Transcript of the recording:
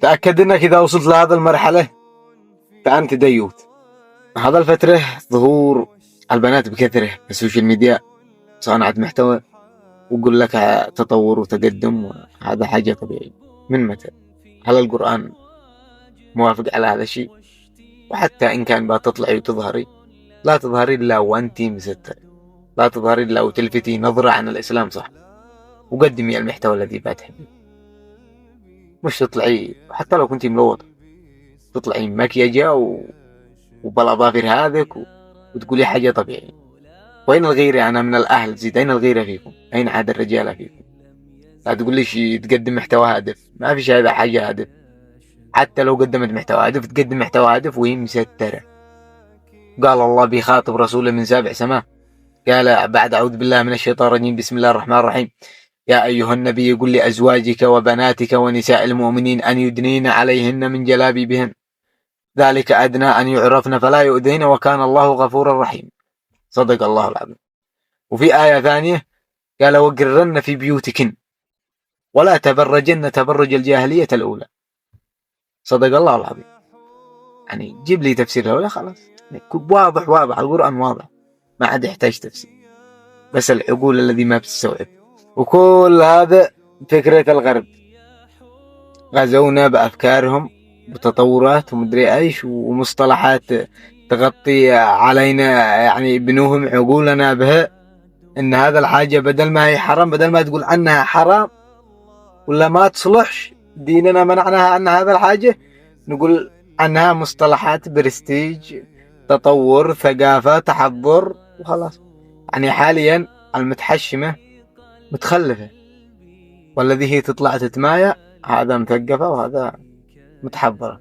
تأكد أنك إذا وصلت لهذا المرحلة فأنت ديوت. هذا الفترة ظهور البنات بكثرة في السوشيال ميديا صانعة محتوى، ويقول لك تطور وتقدم، وهذا حاجة طبيعية. من متى؟ هل القرآن موافق على هذا الشيء؟ وحتى إن كان بتطلعي وتظهري، لا تظهري إلا وأنتي مستر، لا تظهري إلا وتلفتي نظرة عن الإسلام صح، وقدمي المحتوى الذي بتحبي. مش تطلعي حتى لو كنتي ملوطة تطلعي مكيجة وبالأظافر هذك وتقولي حاجة طبيعية. وين الغيرة؟ أنا من الأهل زيد، أين الغيرة فيكم؟ أين عاد الرجالة فيكم؟ لا تقوليش تقدم محتوى هادف، ما في شيء هذا حاجة هادف. حتى لو قدمت محتوى هادف تقدم محتوى هادف وهي مسترة. قال الله بيخاطب رسوله من 7 سماء، قال بعد أعوذ بالله من الشيطان الرجيم بسم الله الرحمن الرحيم: يا أيها النبي قل لأزواجك وبناتك ونساء المؤمنين أن يدنين عليهن من جلابيبهن ذلك أدنى أن يعرفن فلا يؤذين وكان الله غفورا رحيما. صدق الله العظيم. وفي آية ثانية قال: وقررن في بيوتكن ولا تبرجن تبرج الجاهلية الأولى. صدق الله العظيم. يعني جيب لي تفسيرها ولا خلاص، واضح القرآن واضح، ما عاد يحتاج تفسير، بس العقول الذي ما بتستوعب. وكل هذا فكرة الغرب، غزونا بأفكارهم بتطورات ومدري ايش ومصطلحات تغطي علينا، يعني بنوهم عقولنا بها ان هذا الحاجة بدل ما هي حرام، بدل ما تقول عنها حرام ولا ما تصلحش ديننا منعناها عن هذا الحاجة، نقول عنها مصطلحات برستيج، تطور، ثقافة، تحضر، وخلاص. يعني حاليا المتحشمة متخلفة، والذي هي تطلع تتمايع هذا مثقفة وهذا متحضرة.